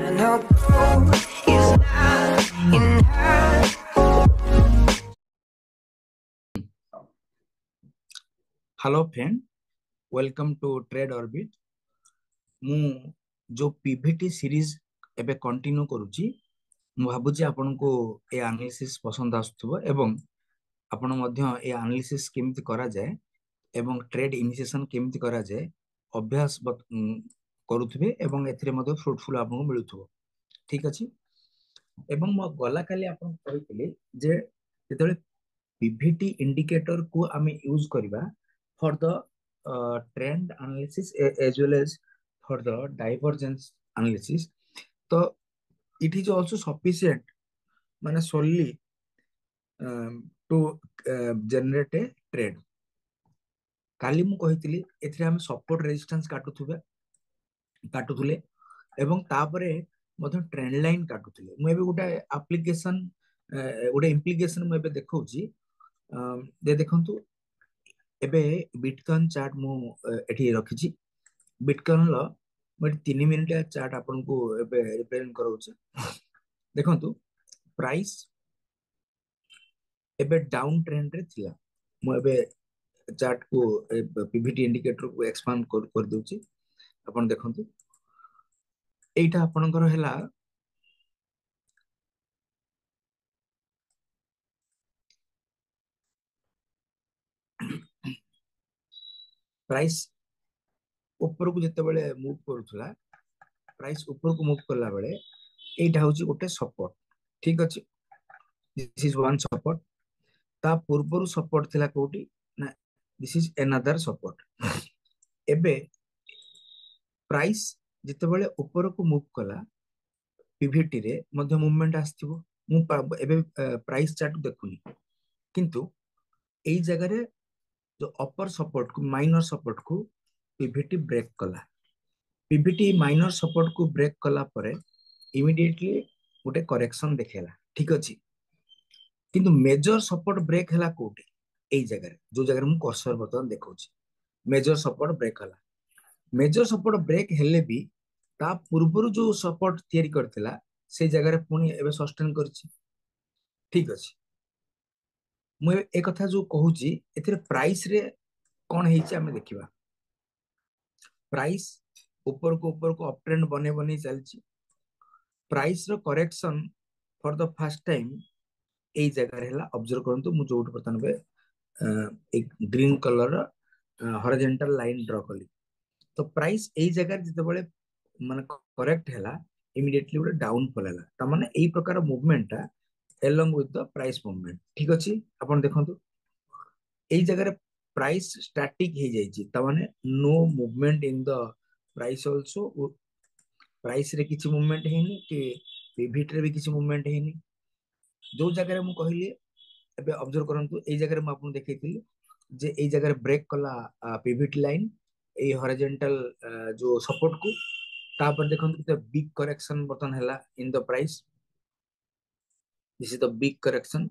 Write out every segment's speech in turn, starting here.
No gold is not in her. Hello friend, welcome to trade orbit. मु जो Pvt series एबे continue करूची, मु भाबुची आपनको ए एनालिसिस पसंद आसुथबो एवं आपण मध्य ए एनालिसिस केमिति करा जाय एवं ट्रेड इनिशिएशन केमिति करा जाय अभ्यास करूथबे एवं एथिरे मध्य फ्रूटफुल आपनको मिलुथबो। ठीक अछि। एवं म गला काली आपन कहितले जे जेतले पीवीटी इंडिकेटर को आमे यूज करबा for the trend analysis as well as for the divergence analysis, तो इट इज आल्सो सफिशिएंट माने solely to generate a trade. काली मु कहितली एथिरे हम सपोर्ट रेजिस्टेंस काटुथुले एवं तापरे मधे ट्रेंड लाइन काटुथुले। मु एबे गोटा एप्लीकेशन गोटे इम्प्लिकेशन मु एबे देखौची। दे देखंतु एबे बिटकॉइन चार्ट मु एठी रखिची। बिटकॉइन लो मु 3 मिनिट चार्ट आपन को एबे रिप्रेजेंट करौची। देखंतु प्राइस एबे डाउन ट्रेंड रे थिला। मु एबे चार्ट को पीवीटी इंडिकेटर को एक्सपांड कर दोची। आपन देखंतु एइटा आपनकर हैला प्राइस ऊपर को जते बेले मूव करूथला, प्राइस ऊपर को मूव करला बेले एइटा होची गोटे सपोर्ट। ठीक अछि, दिस इज वन सपोर्ट। ता पूर्वरु सपोर्ट थिला कोठी ना, दिस इज अनदर सपोर्ट। एबे प्राइस जते बेले ऊपर को मूव कला पीवीटी रे मध्य मूवमेंट आस्थिबो। मु एबे प्राइस चार्ट देखुनी, किंतु एई जगह रे जो अपर सपोर्ट को माइनर सपोर्ट को पीवीटी ब्रेक कला। पीवीटी माइनर सपोर्ट को ब्रेक कला परे इमिडिएटली गोटे करेक्शन देखेला। ठीक अछि, किंतु मेजर सपोर्ट ब्रेक हला कोठी एई जगह रे, जो जगह रे मु कर्सर बटन देखौची मेजर सपोर्ट ब्रेक हला। मेजर सपोर्ट ब्रेक हेले भी ता पूर्वरु जो सपोर्ट तयारी करथिला से जगह रे पुनी एबे सस्टेन करछि। ठीक अछि, मु ए कथा जो कहूची एथिरे प्राइस रे कोन हेछि हमें देखिबा। प्राइस ऊपर को अप ट्रेंड बने बने चलछि। प्राइस रो correction for the first time एई जगह हेला। ऑब्जर्व करंतु मु जोट बतन बे एक green colour horizontal line draw कली। तो प्राइस एई जगह जते बेले माने करेक्ट हैला इमीडिएटली गोटे डाउन पलेला। त माने एई प्रकार मूवमेंट ता along with the price movement। ठीक अछि, आपण देखंतु एई जगह रे प्राइस स्टैटिक हे जाईची, त माने no movement in the price also. Price रे किछि मूवमेंट हेनी कि पीवीटी रे भी किछि मूवमेंट हेनी। जो जगह रे मु कहली एबे ऑब्जर्व करंतु एई जगह रे मु आपन देखैतिली जे एई जगह रे ब्रेक कला पीवीटी लाइन एई हॉरिजॉन्टल जो सपोर्ट को। तापर देखंतु त बिग करेक्शन बटन हैला इन the price. This is the big correction.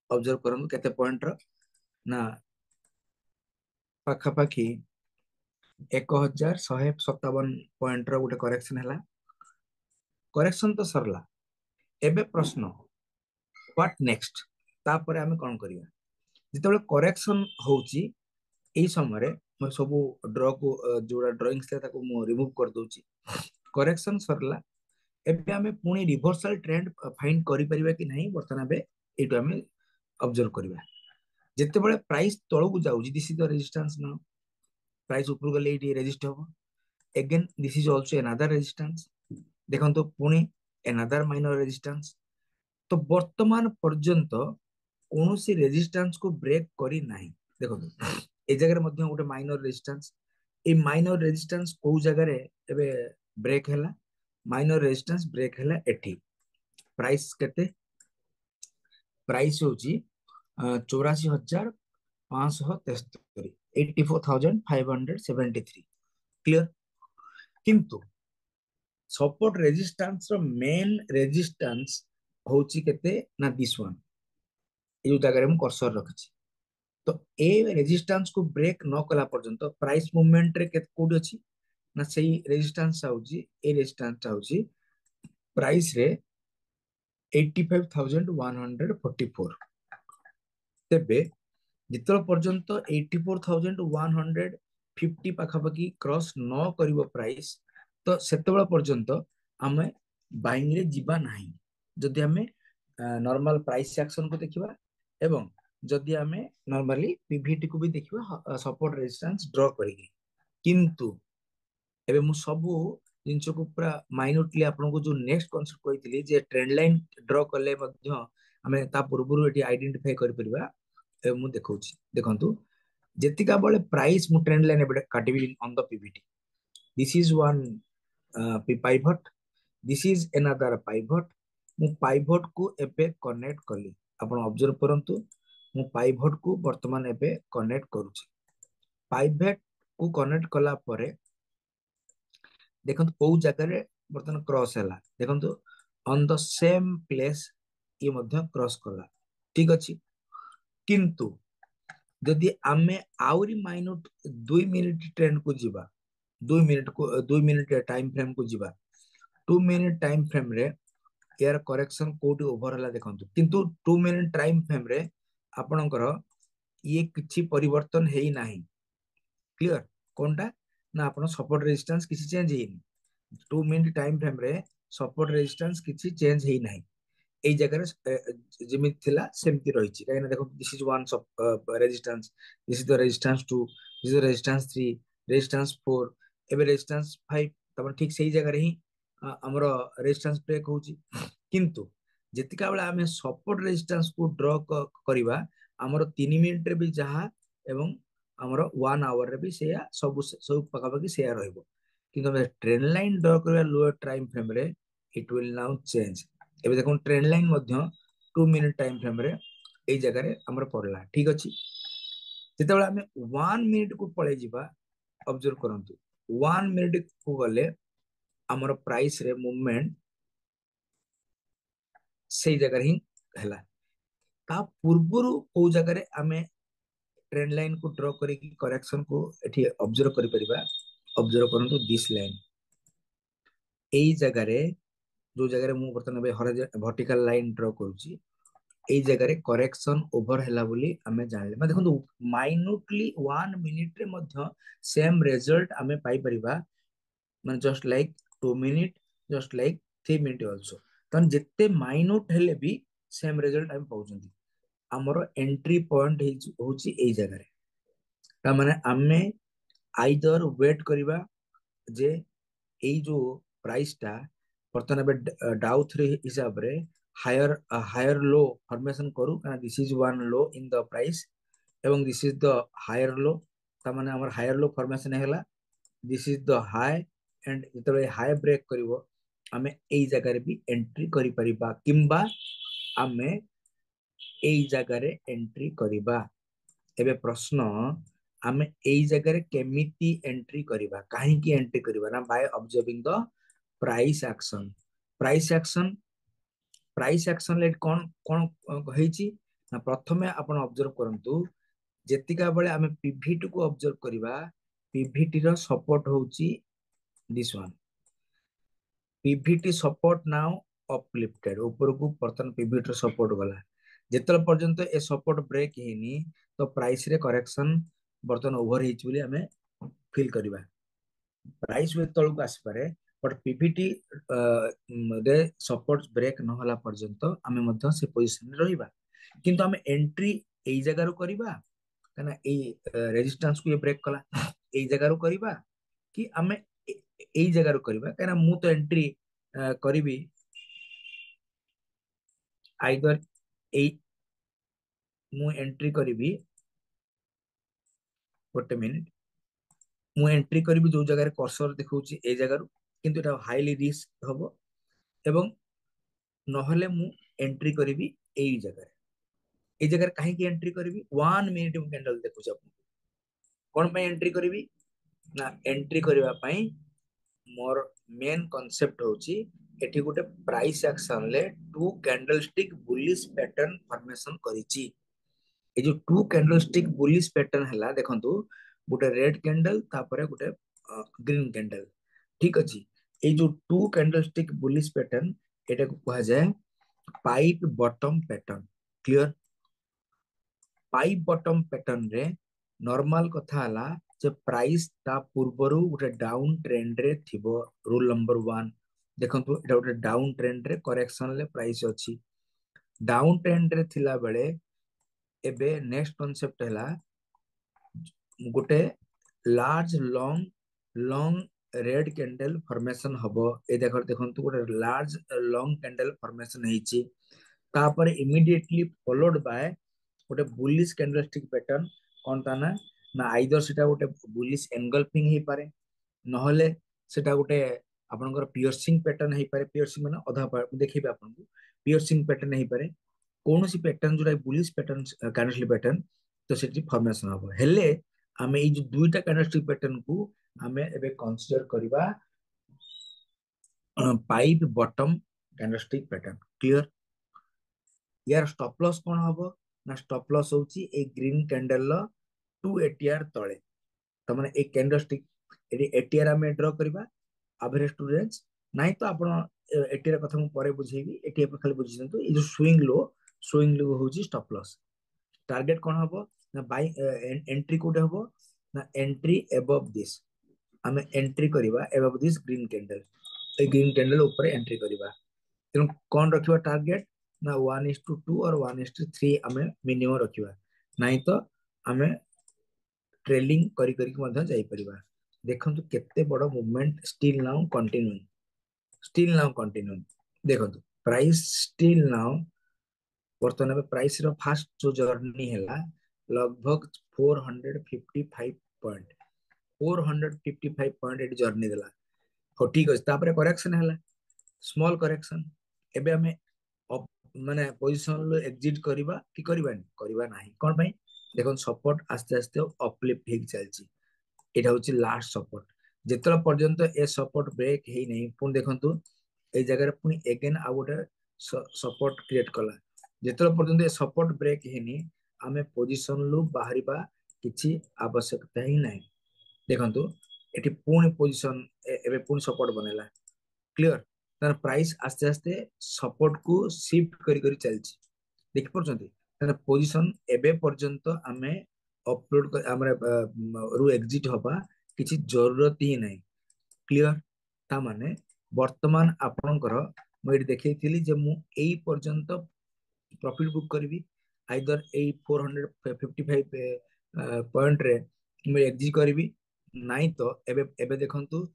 Observe करंतु केते पॉइंट रो ना पाखा पाखी 1157 पॉइंट रो गोटे करेक्शन हैला। करेक्शन तो सरला, एबे प्रश्न व्हाट नेक्स्ट, तापर आमे कोन करिया। जेतेबेले करेक्शन होउची एई समय रे म सब ड्रॉ को जोड़ा ड्राइंग्स थे ताको मु रिमूव कर दोची। करेक्शन सरला, एबे आमे पुनी रिवर्सल ट्रेंड फाइंड करि परिबा कि नहीं वर्तमान बे एटु आमे ऑब्जर्व करिबा। जेतेबेले प्राइस तळो को जाउची this is the resistance now. Price ऊपर गले एटी रेजिस्ट हो again, this is also another resistance. देखंतु पुनी अनदर माइनर रेजिस्टेंस। तो वर्तमान पर्यंत कौनसी रेजिस्टेंस को ब्रेक करी नहीं। देखो ए जगह मध्ये गोटे माइनर रेजिस्टेंस, ए माइनर रेजिस्टेंस को जगह रे एबे ब्रेक हैला। माइनर रेजिस्टेंस ब्रेक हैला एठी। प्राइस केते, प्राइस होची 84,573, 84,573। क्लियर, किंतु सपोर्ट रेजिस्टेंस रो मेन रेजिस्टेंस होची केते ना दिस वन। ए जो जगह रे हम कर्सर रखछि, तो ए रेजिस्टेंस को ब्रेक न कला पर्यंत प्राइस मूवमेंट रे केत कोड अछि ना सही रेजिस्टेंस आउची। ए रेजिस्टेंस आउची प्राइस रे 85,144 तेबे जितल पर्यंत 84,150 पाखापाखि क्रॉस न करिवो प्राइस तो सेतेबेला पर्यंत आमे बाइंग रे जिबा नाही जदि आमे नॉर्मल प्राइस एक्शन को देखिबा एवं जदि आमे नॉर्मली पीवीटी को भी देखिबा सपोर्ट रेजिस्टेंस ड्रॉ करिके किंतु एबे मु सबु जिनस को पूरा माइन्यूटली आपनको जो नेक्स्ट कॉन्सेप्ट कहइतिली जे ट्रेंड लाइन ड्रॉ करले मध्य आमे ता पूर्वरु एटी आइडेंटिफाई करि परिबा मु देखौछि देखंतु जेतिका बळे प्राइस मु ट्रेंड लाइन एबे काटिबि on the PVT this is one pivot this is another pivot मु पाइवट को एबे कनेक्ट कली आपण ऑब्जर्व करंतु मु पाइवट को वर्तमान एबे कनेक्ट करूछि पाइवट को कनेक्ट कला परे देखंतु कोउ जगह रे वर्तमान क्रॉस हैला देखंतु ऑन द सेम प्लेस ये मध्य क्रॉस कला ठीक अछि किंतु जदि आमे आउरी माइनूट 2 मिनिट ट्रेंड को जीवा 2 मिनिट टाइम फ्रेम को जीवा 2 मिनिट टाइम फ्रेम रे यार करेक्शन कोटी ओभर हला देखंतु किंतु 2 मिनिट टाइम फ्रेम रे आपणकर ये किछि परिवर्तन हेई नाही क्लियर कोनटा ना आपण सपोर्ट रेजिस्टेंस किछि चेंज हेई 2 मिनिट टाइम फ्रेम रे सपोर्ट रेजिस्टेंस किछि चेंज हेई नाही एई जगह रे जेमिति थिला सेमति रहिछि काहेना देखो this is one resistance this is the resistance 2 this is the resistance 3 resistance 4 एबे रेजिस्टेंस 5 तबर ठीक सेही जगह रे ही हमरो रेजिस्टेंस ब्रेक होछि किंतु जेतिका बेला आमे सपोर्ट रेजिस्टेंस को ड्रॉ करिवा हमरो 3 मिनिट रे भी जहा एवं हमरो 1 आवर रे भी सेया सब पकापकी सेया रहइबो किंतु हम ट्रेंड लाइन ड्रॉ करिवा लोअर टाइम फ्रेम रे इट विल नाउ चेंज एबे देखो ट्रेंड लाइन मध्य 2 मिनिट टाइम फ्रेम रे एई जगह रे हमर पड़ला ठीक अछि जेतेबेला हमें 1 मिनिट को पळे जिबा ऑब्जर्व करंतु 1 मिनिट को गले हमर प्राइस रे मूवमेंट सेई जगह ही हैला ता पूर्वरु को जगह रे हमें ट्रेंड लाइन को ड्रॉ करी करेक्शन को एठी ऑब्जर्व करि परिबा ऑब्जर्व करंतु दिस लाइन एई जगह रे जो जगह रे मु बर्तन वर्टिकल लाइन ड्रॉ करूची एई जगह रे करेक्शन ओवर हैला बोली हमें जानले मतलब देखो माइन्यूटली 1 मिनिट रे मध्य सेम रिजल्ट हमें पाई परिबा माने just like 2 minute just like 3 minute also तन जेते माइन्यूट हेले भी सेम रिजल्ट हम पाउचंती हमरो एंट्री पॉइंट होची एई जगह रे ता माने हमें आइदर वेट करिबा जे एई जो प्राइस टा बर्तन एबे डाउ 3 हिसाब रे हायर लो फॉर्मेशन करू काना this is one low in the price एवं this is the higher low ता माने हमर हायर लो फॉर्मेशन हैला this is the high and जतबे हाई ब्रेक करिवो हमें एई जगह रे भी एंट्री करि परिबा किंबा हमें एई जगह रे एंट्री करिबा एबे प्रश्न हमें एई जगह रे केमिति एंट्री करिबा काहे की एंट्री करिबा ना by observing the price action price action price action लेट कोन कोन हेची ना प्रथमे आपण ऑब्जर्व करंतु जेतिका बेले हमें पीवीटी को ऑब्जर्व करिबा पीवीटी रो सपोर्ट होची this one Pvt support now uplifted ऊपर को बर्तन पीवीटी रो सपोर्ट गला जेतल पर्यंत ए सपोर्ट ब्रेक हेनी तो प्राइस रे करेक्शन बर्तन ओवर हेची बोली हमें फील करिबा प्राइस वे तळକୁ ଆସିପାରେ बट पीवीटी रे सपोर्ट ब्रेक न होला पर्यंत हमें मध्य से पोजीशन रे रहिबा किंतु हमें एंट्री एई जगह रो करिबा कना एई रेजिस्टेंस को ये ब्रेक कला एई जगह रो करिबा कि हमें एई जगह रो करिबा कना मु तो एंट्री करिबी आइदर एई मु एंट्री करिबी गोटे मिनिट मु एंट्री करिबी जो जगह रे कर्सर देखौची ए जगह रो किंतु एटा हाईली रिस्क हबो एवं नहले मु एंट्री करिबी एई जगह रे ए जगह रे काहे की एंट्री करिबी 1 मिनिट मु कैंडल देखौची आपन कोन पे एंट्री करिबी ना एंट्री करिबा पई मोर मेन कांसेप्ट होची एठी गोटे प्राइस एक्शन ले two candlestick bullish pattern formation करिची ए जो टू कैंडलस्टिक बुलिश पैटर्न हला देखंतु गोटे रेड कैंडल तापरे गोटे ग्रीन कैंडल ठीक अछि ए जो टू कैंडलस्टिक बुलिश पैटर्न एटा को कहा जाए pipe bottom pattern. Clear. Pipe bottom pattern रे नॉर्मल कथा हला जे प्राइस ता पूर्वरु गोटे डाउन ट्रेंड रे थिबो। रूल नंबर 1 देखंतु एटा गोटे डाउन ट्रेंड रे करेक्शन ले प्राइस अछि। डाउन ट्रेंड रे थिला बेले एबे नेक्स्ट कांसेप्ट हला गोटे large long red candle formation हबो। ए देखंतु गोटे लार्ज लॉन्ग कैंडल फॉर्मेशन ହେଇଛି। तापर इमिडिएटली फॉलोड बाय गोटे बुलिश कैंडलस्टिक पैटर्न। कौन ता ना ना आइदर सेटा गोटे बुलिश एनगल्फिंग हे पारे नहले सेटा गोटे आपनकर पियर्सिंग पैटर्न हे पारे। पियर्सिंग माने अधा देखिबे आपनकु पियर्सिंग पैटर्न हे पारे। कौनसी पैटर्न जोटा बुलिश पैटर्न कैंडलस्टिक पैटर्न तो सेठी फॉर्मेशन हबो। हेले आमे ई जो दुईटा कैंडलस्टिक पैटर्न को आमे एबे कंसीडर करिबा pipe bottom candlestick pattern. Clear. यार स्टॉप लॉस कौन हबो ना स्टॉप लॉस होची ए ग्रीन कैंडल लो 2 एटीआर तळे। त माने ए कैंडलस्टिक एटी एटीआर आमे ड्रा करबा एवरेज टू रेंज नाही तो आपण एटीआर कथा मु परे बुझेबी। एटी आप खाली बुझिसंतु ए जो स्विंग लो होची स्टॉप लॉस। टारगेट कौन हबो ना बाय एंट्री कोड हबो ना एंट्री अबव दिस। आमे एंट्री करबा above this green candle. A green candle ऊपर एंट्री करबा तेणु कौन रखिबा टारगेट ना 1:2 और 1:3 आमे मिनिमम रखिबा। नहीं तो आमे ट्रेलिंग करी करी के मध्य जाई परिबा। देखंतु केते बड़ मूवमेंट स्टिल नाउ कंटिन्यू देखंतु प्राइस स्टिल नाउ वर्तमान में प्राइस रो फास्ट जो जर्नी हैला लगभग 455 पॉइंट 455 पॉइंट एटी जर्नी देला। हो ठीक अछि तापरे करेक्शन हैला स्मॉल करेक्शन। एबे हमें माने पोजीशन लो एग्जिट करबा कि करबानी करबा नाही कोन भाई देखो सपोर्ट आस्ते आस्ते अपलिफ्ट हिक चलची। एटा होची लास्ट सपोर्ट जेतला पर्यंत ए सपोर्ट ब्रेक हेई नहीं पुन देखंतु ए जगह पुनी अगेन आ गोटे सपोर्ट क्रिएट कला। जेतला पर्यंत ए सपोर्ट ब्रेक हेनी आमे पोजीशन लो बाहरिबा किछि आवश्यकता ही नहीं। देखंतु एटी पुनी पोजीशन एबे पुनी सपोर्ट बनेला। क्लियर। तार प्राइस आस्ते आस्ते सपोर्ट को शिफ्ट करी करी चलची देखि परछंती। तार पोजीशन एबे पर्यंत आमे अपलोड हमरे रु एग्जिट होबा किछि जरूरत ही नहीं। क्लियर। ता माने वर्तमान आपनकर मु एटी देखैथिली जे मु एई पर्यंत प्रॉफिट बुक करबी आइदर एई 455 पॉइंट रे मु एग्जिट करबी नाही तो एबे एबे देखंतु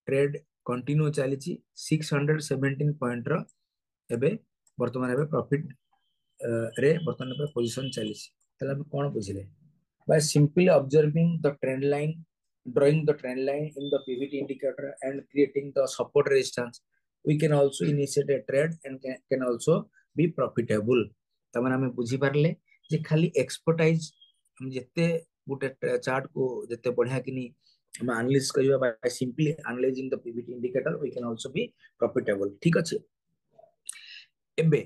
ट्रेड कंटिन्यू चलीची 617 पॉइंट रो एबे वर्तमान एबे प्रॉफिट रे वर्तमान एबे पोजीशन चलीची। तले हम कोन बुझिले by simply observing the trend line, drawing the trend line in the pivot indicator and creating the support resistance, we can also initiate a trade and can also be profitable। तमन हमें बुझी पारले जे खाली expertise हम जते गुटे chart को जते बढ़िया किनी हम एनालिसिस करिबा by simply analysing the PVT indicator we can also be profitable. ठीक अछि। एबे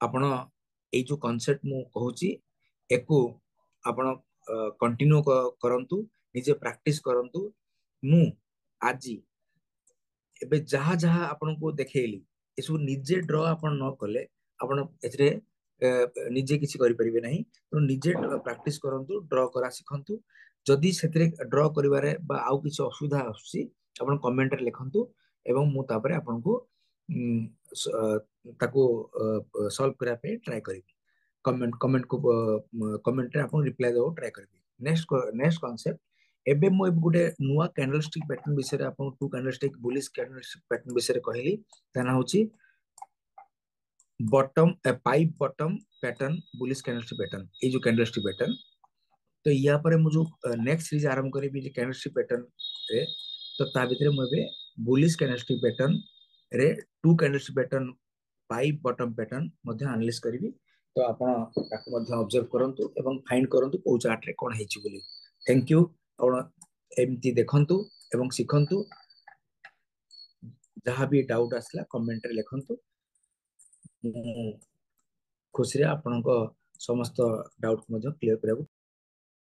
आपण ए जो कांसेप्ट मु कहूची एको आपण कंटिन्यू करंतु निजे प्रैक्टिस करंतु। मु आजी एबे जहा जहा आपण को देखेली एसु निजे ड्रॉ आपण न कले आपण एथरे निजे किछि करि परिबे नाही। तो निजे प्रैक्टिस करंतु ड्रॉ करा सिखंतु। जदि सेतरे ड्रॉ करिवारे बा आउ किछि असुविधा आसी आपण कमेंट रे लिखंतु एवं मु तापरे आपण को ताको सॉल्व करा पे ट्राई करिबी। कमेंट को कमेंट रे आपण रिप्लाई दो ट्राई करबी। नेक्स्ट कांसेप्ट एबे मु गुटे नुवा कैंडलस्टिक पैटर्न विषय रे आपण two candlestick bullish candlestick pattern विषय रे कहली ताना होची bottom pipe bottom pattern bullish candlestick pattern. ए जो कैंडलस्टिक पैटर्न तो या पर मु जो नेक्स्ट सीरीज आरंभ करिबी जे कैंडलस्टिक पैटर्न रे तो ता भितरे मु एबे बुलिश कैंडलस्टिक पैटर्न रे two candlestick pattern pipe bottom pattern मध्ये एनालिसिस करिबी। तो आपण ताको मध्ये ऑब्जर्व करंतु एवं फाइंड करंतु को चार्ट रे कोन हेची बोली। Thank you. आपण एमती देखंतु एवं सिखंतु। जहां भी डाउट आसला कमेंट रे लिखंतु। खुशी रे आपनक समस्त डाउट मध्ये क्लियर करबो।